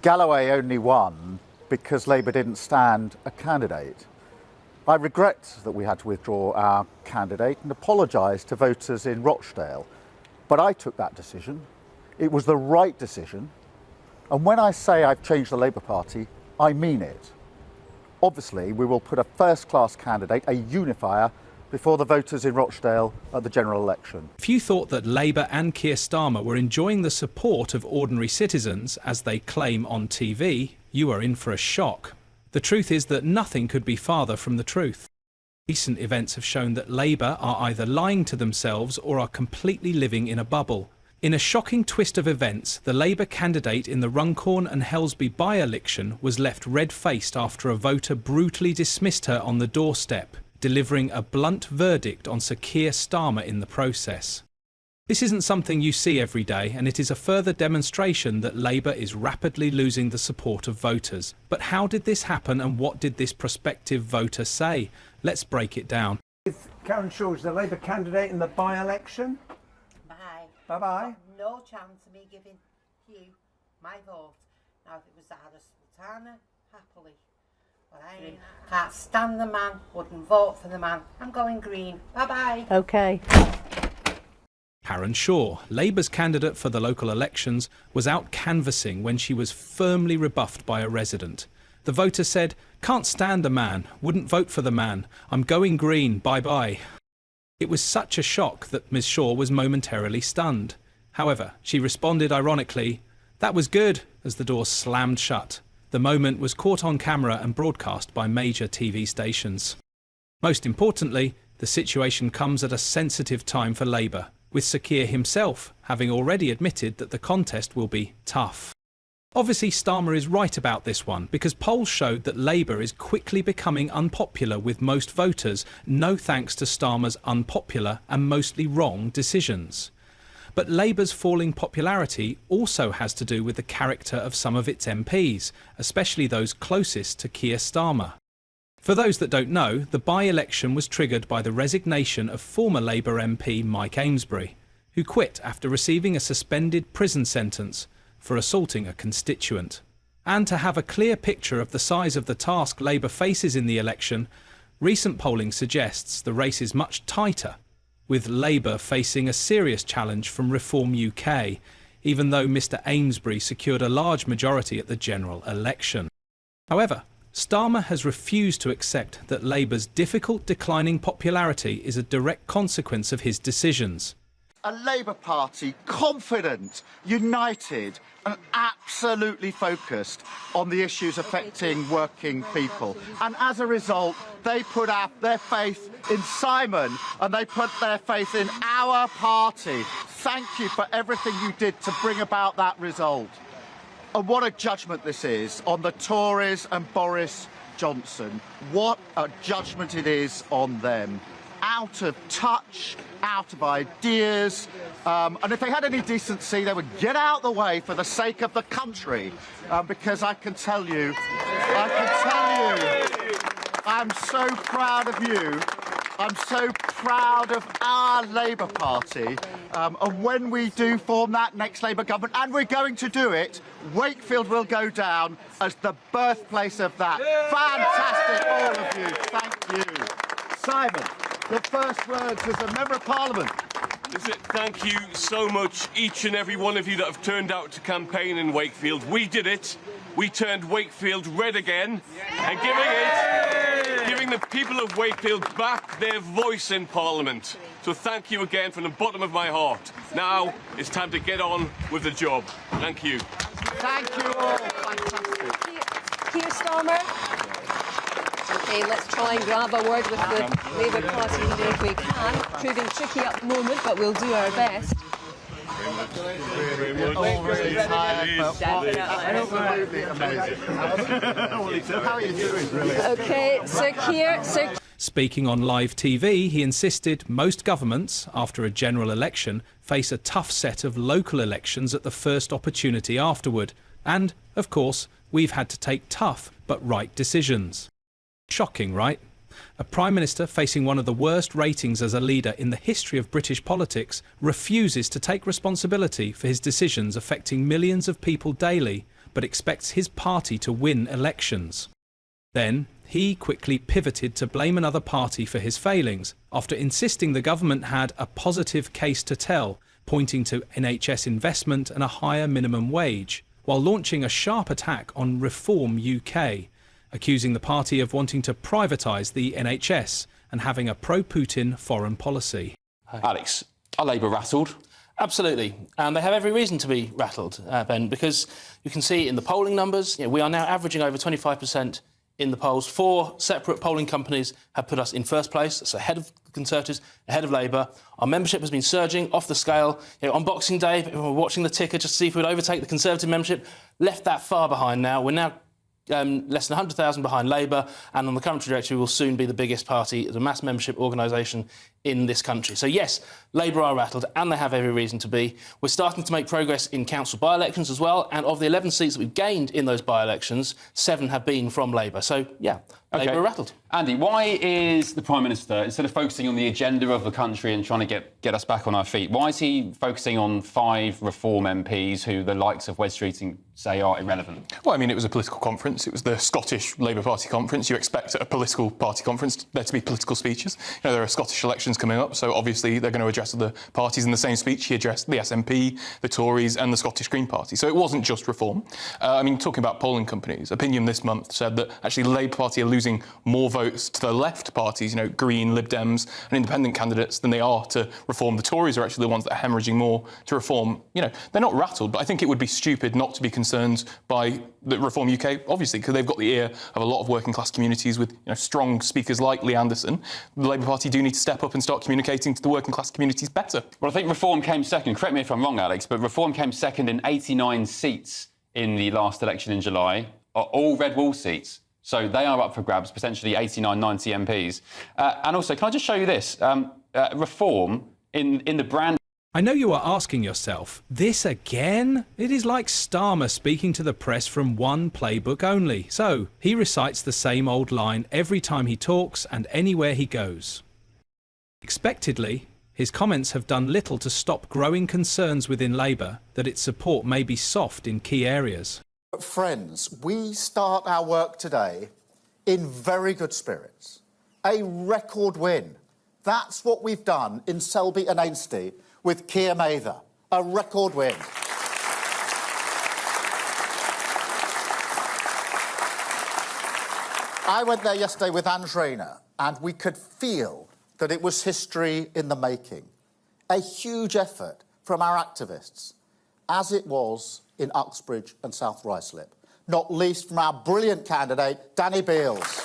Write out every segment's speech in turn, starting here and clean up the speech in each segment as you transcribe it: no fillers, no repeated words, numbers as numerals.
Galloway only won because Labour didn't stand a candidate. I regret that we had to withdraw our candidate and apologise to voters in Rochdale. But I took that decision. It was the right decision. And when I say I've changed the Labour Party, I mean it. Obviously, we will put a first-class candidate, a unifier, before the voters in Rochdale at the general election. If you thought that Labour and Keir Starmer were enjoying the support of ordinary citizens, as they claim on TV, you are in for a shock. The truth is that nothing could be farther from the truth. Recent events have shown that Labour are either lying to themselves or are completely living in a bubble. In a shocking twist of events, the Labour candidate in the Runcorn and Helsby by-election was left red-faced after a voter brutally dismissed her on the doorstep, delivering a blunt verdict on Sir Keir Starmer in the process. This isn't something you see every day, and it is a further demonstration that Labour is rapidly losing the support of voters. But how did this happen, and what did this prospective voter say? Let's break it down. Karen Shaw's the Labour candidate in the by-election. Bye. Bye-bye. No chance of me giving you my vote. Now, if it was Zara Sultana, happily. But I can't stand the man, wouldn't vote for the man. I'm going green. Bye-bye. Okay. Karen Shaw, Labour's candidate for the local elections, was out canvassing when she was firmly rebuffed by a resident. The voter said, "Can't stand the man, wouldn't vote for the man, I'm going green, bye-bye." It was such a shock that Ms Shaw was momentarily stunned. However, she responded ironically, "That was good," as the door slammed shut. The moment was caught on camera and broadcast by major TV stations. Most importantly, the situation comes at a sensitive time for Labour, with Sir Keir himself having already admitted that the contest will be tough. Obviously, Starmer is right about this one, because polls showed that Labour is quickly becoming unpopular with most voters, no thanks to Starmer's unpopular and mostly wrong decisions. But Labour's falling popularity also has to do with the character of some of its MPs, especially those closest to Keir Starmer. For those that don't know, the by-election was triggered by the resignation of former Labour MP Mike Amesbury, who quit after receiving a suspended prison sentence for assaulting a constituent. And to have a clear picture of the size of the task Labour faces in the election, recent polling suggests the race is much tighter, with Labour facing a serious challenge from Reform UK, even though Mr Amesbury secured a large majority at the general election. However, Starmer has refused to accept that Labour's difficult declining popularity is a direct consequence of his decisions. A Labour Party confident, united and absolutely focused on the issues affecting working people. And as a result, they put their faith in Simon and they put their faith in our party. Thank you for everything you did to bring about that result. And what a judgment this is on the Tories and Boris Johnson. What a judgment it is on them. Out of touch, out of ideas, and if they had any decency, they would get out of the way for the sake of the country. Because I can tell you, I'm so proud of you. I'm so proud of our Labour Party, and when we do form that next Labour government, and we're going to do it, Wakefield will go down as the birthplace of that. Fantastic, all of you. Thank you. Simon, the first words as a Member of Parliament. Thank you so much, each and every one of you that have turned out to campaign in Wakefield. We did it. We turned Wakefield red again, and giving the people of Wakefield back their voice in Parliament. So thank you again from the bottom of my heart. Now it's time to get on with the job. Thank you. Thank you all. Fantastic. Keir Starmer. Okay, let's try and grab a word with the Labour Party leader if we can. Proving tricky at the moment, but we'll do our best. Already tired, but absolutely amazing. How are you doing? Okay, Sir Keir. Speaking on live TV, he insisted most governments, after a general election, face a tough set of local elections at the first opportunity afterward. And, of course, we've had to take tough but right decisions. Shocking, right? A Prime Minister facing one of the worst ratings as a leader in the history of British politics refuses to take responsibility for his decisions affecting millions of people daily but expects his party to win elections. Then, he quickly pivoted to blame another party for his failings, after insisting the government had a positive case to tell, pointing to NHS investment and a higher minimum wage, while launching a sharp attack on Reform UK, accusing the party of wanting to privatise the NHS and having a pro-Putin foreign policy. Alex, are Labour rattled? Absolutely, and they have every reason to be rattled, Ben, because you can see in the polling numbers, we are now averaging over 25% in the polls. 4 separate polling companies have put us in first place, so ahead of the Conservatives, ahead of Labour. Our membership has been surging off the scale. On Boxing Day, we were watching the ticker just to see if we'd overtake the Conservative membership. Left that far behind now. We're now less than 100,000 behind Labour, and on the current trajectory will soon be the biggest party, the mass membership organisation in this country. So yes, Labour are rattled, and they have every reason to be. We're starting to make progress in council by-elections as well, and of the 11 seats that we've gained in those by-elections, 7 have been from Labour. So yeah, Labour are rattled. Andy, why is the Prime Minister, instead of focusing on the agenda of the country and trying to get us back on our feet, why is he focusing on 5 Reform MPs who the likes of Wes Streeting say are irrelevant? Well, I mean, it was a political conference. It was the Scottish Labour Party conference. You expect at a political party conference there to be political speeches. There are Scottish elections coming up, so obviously they're going to address the parties in the same speech. He addressed the SNP, the Tories and the Scottish Green Party. So it wasn't just Reform. I mean, talking about polling companies, Opinion this month said that actually the Labour Party are losing more votes to the left parties, Green, Lib Dems and independent candidates than they are to Reform. The Tories are actually the ones that are hemorrhaging more to Reform. They're not rattled, but I think it would be stupid not to be concerned by the Reform UK, obviously, because they've got the ear of a lot of working class communities with strong speakers like Lee Anderson. The Labour Party do need to step up and start communicating to the working class communities better. Well, I think Reform came second. Correct me if I'm wrong, Alex, but Reform came second in 89 seats in the last election in July, all red wall seats. So they are up for grabs, potentially 89, 90 MPs. And also, can I just show you this? Reform in the brand... I know you are asking yourself, this again? It is like Starmer speaking to the press from one playbook only. So, he recites the same old line every time he talks and anywhere he goes. Expectedly, his comments have done little to stop growing concerns within Labour that its support may be soft in key areas. Friends, we start our work today in very good spirits. A record win. That's what we've done in Selby and Ainsty with Keir Mather. A record win. I went there yesterday with Ange Rayner, and we could feel that it was history in the making. A huge effort from our activists, as it was in Uxbridge and South Ruislip, not least from our brilliant candidate, Danny Beales.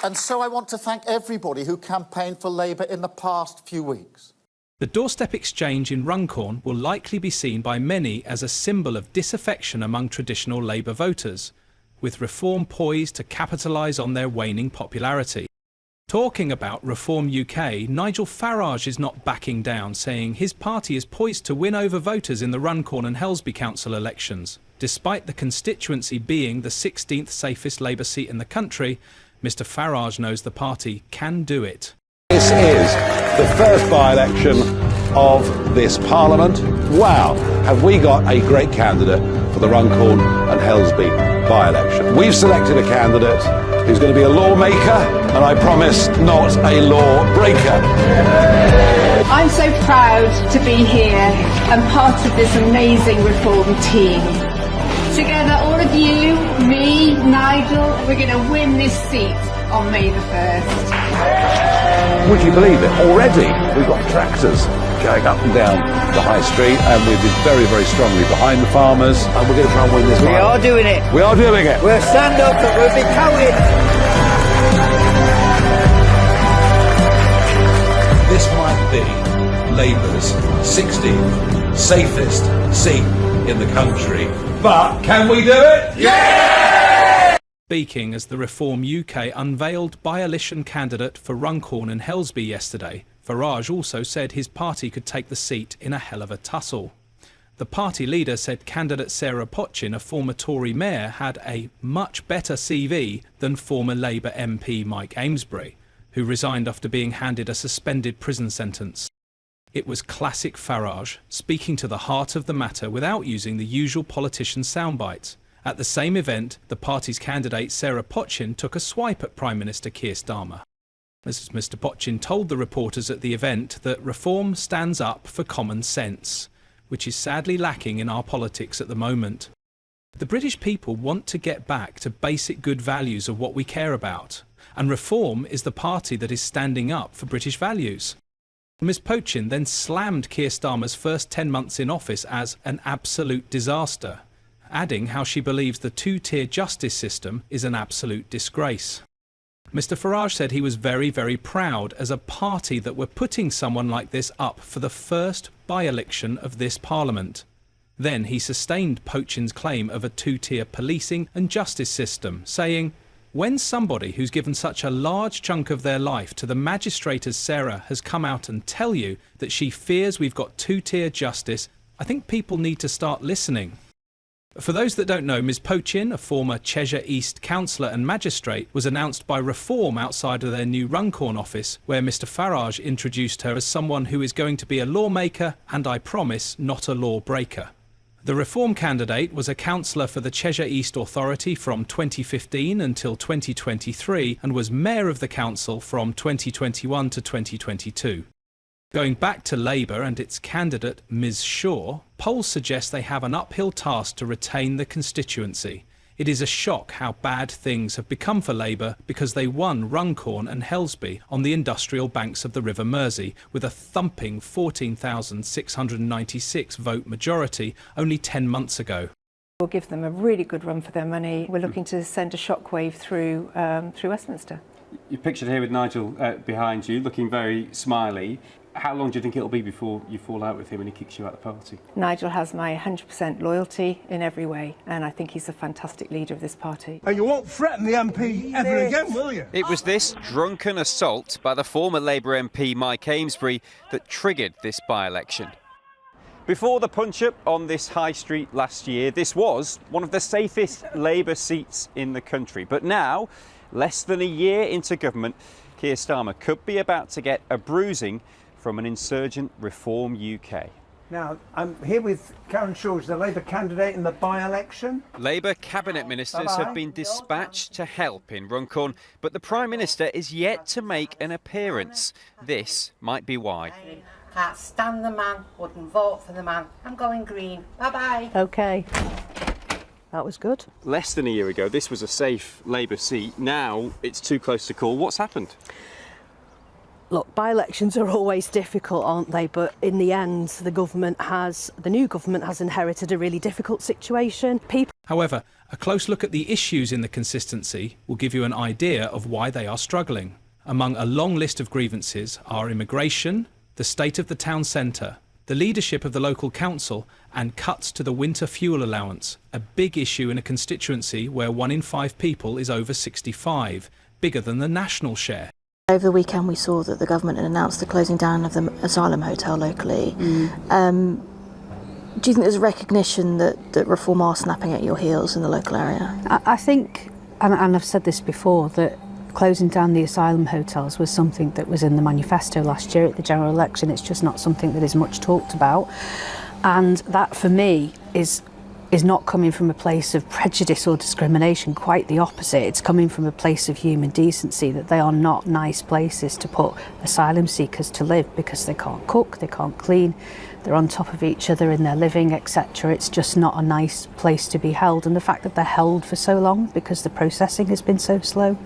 And so I want to thank everybody who campaigned for Labour in the past few weeks. The Doorstep exchange in Runcorn will likely be seen by many as a symbol of disaffection among traditional Labour voters, with Reform poised to capitalise on their waning popularity. Talking about Reform UK, Nigel Farage is not backing down, saying his party is poised to win over voters in the Runcorn and Helsby council elections. Despite the constituency being the 16th safest Labour seat in the country, Mr Farage knows the party can do it. This is the first by-election of this Parliament. Wow, have we got a great candidate for the Runcorn and Helsby by-election. We've selected a candidate who's going to be a lawmaker, and I promise not a lawbreaker. I'm so proud to be here and part of this amazing Reform team. Together, all of you, me, Nigel, we're going to win this seat on May the 1st. Would you believe it? Already we've got tractors going up and down the high street, and we've been very, very strongly behind the farmers, and we're going to try and win this. We are doing it. We are doing it. We'll stand up and we'll be counted. This might be Labour's 16th safest seat in the country, but can we do it? Yeah! Speaking as the Reform UK unveiled by-election candidate for Runcorn and Helsby yesterday, Farage also said his party could take the seat in a hell of a tussle. The party leader said candidate Sarah Potchin, a former Tory mayor, had a much better CV than former Labour MP Mike Amesbury, who resigned after being handed a suspended prison sentence. It was classic Farage, speaking to the heart of the matter without using the usual politician soundbites. At the same event, the party's candidate Sarah Pochin took a swipe at Prime Minister Keir Starmer. As Mr. Pochin told the reporters at the event that reform stands up for common sense, which is sadly lacking in our politics at the moment. The British people want to get back to basic good values of what we care about, and Reform is the party that is standing up for British values. Ms Pochin then slammed Keir Starmer's first 10 months in office as an absolute disaster, adding how she believes the two-tier justice system is an absolute disgrace. Mr Farage said he was very, very proud as a party that were putting someone like this up for the first by-election of this Parliament. Then he sustained Pochin's claim of a two-tier policing and justice system, saying, "When somebody who's given such a large chunk of their life to the magistrate as Sarah has come out and tell you that she fears we've got two-tier justice, I think people need to start listening." For those that don't know, Ms Pochin, a former Cheshire East councillor and magistrate, was announced by Reform outside of their new Runcorn office, where Mr Farage introduced her as someone who is going to be a lawmaker and, I promise, not a lawbreaker. The Reform candidate was a councillor for the Cheshire East Authority from 2015 until 2023 and was mayor of the council from 2021 to 2022. Going back to Labour and its candidate, Ms Shaw, polls suggest they have an uphill task to retain the constituency. It is a shock how bad things have become for Labour because they won Runcorn and Helsby on the industrial banks of the River Mersey with a thumping 14,696 vote majority only 10 months ago. We'll give them a really good run for their money. We're looking to send a shockwave through Westminster. You're pictured here with Nigel behind you, looking very smiley. How long do you think it'll be before you fall out with him and he kicks you out of the party? Nigel has my 100% loyalty in every way, and I think he's a fantastic leader of this party. And you won't threaten the MP ever again, will you? It was this drunken assault by the former Labour MP Mike Amesbury that triggered this by-election. Before the punch-up on this high street last year, this was one of the safest Labour seats in the country. But now, less than a year into government, Keir Starmer could be about to get a bruising from an insurgent Reform UK. Now, I'm here with Karen Shaw, the Labour candidate in the by-election. Labour cabinet ministers have been dispatched to help in Runcorn, but the Prime Minister is yet to make an appearance. This might be why. Can't stand the man, wouldn't vote for the man. I'm going green. Bye-bye. OK. That was good. Less than a year ago, this was a safe Labour seat. Now it's too close to call. What's happened? Look, by-elections are always difficult, aren't they? But in the end, the new government has inherited a really difficult situation. However, a close look at the issues in the consistency will give you an idea of why they are struggling. Among a long list of grievances are immigration, the state of the town centre, the leadership of the local council, and cuts to the winter fuel allowance, a big issue in a constituency where 1 in 5 people is over 65, bigger than the national share. Over the weekend we saw that the government had announced the closing down of the asylum hotel locally. Do you think there's a recognition that Reform are snapping at your heels in the local area? I think, and I've said this before, that closing down the asylum hotels was something that was in the manifesto last year at the general election. It's just not something that is much talked about. And that, for me, is not coming from a place of prejudice or discrimination, quite the opposite. It's coming from a place of human decency, that they are not nice places to put asylum seekers to live because they can't cook, they can't clean, they're on top of each other in their living, etc. It's just not a nice place to be held, and the fact that they're held for so long because the processing has been so slow.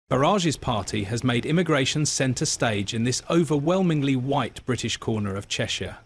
Farage's party has made immigration centre stage in this overwhelmingly white British corner of Cheshire.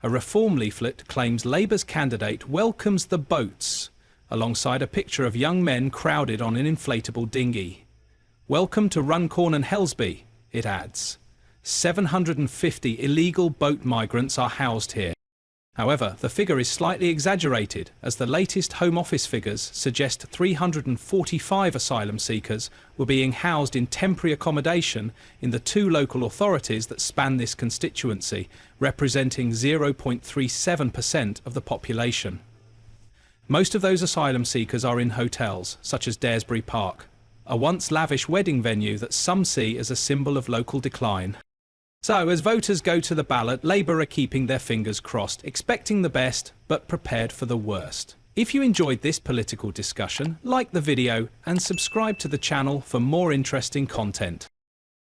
A Reform leaflet claims Labour's candidate welcomes the boats, alongside a picture of young men crowded on an inflatable dinghy. Welcome to Runcorn and Helsby, it adds. 750 illegal boat migrants are housed here. However, the figure is slightly exaggerated, as the latest Home Office figures suggest 345 asylum seekers were being housed in temporary accommodation in the 2 local authorities that span this constituency, representing 0.37% of the population. Most of those asylum seekers are in hotels, such as Daresbury Park, a once lavish wedding venue that some see as a symbol of local decline. So, as voters go to the ballot, Labour are keeping their fingers crossed, expecting the best, but prepared for the worst. If you enjoyed this political discussion, like the video and subscribe to the channel for more interesting content.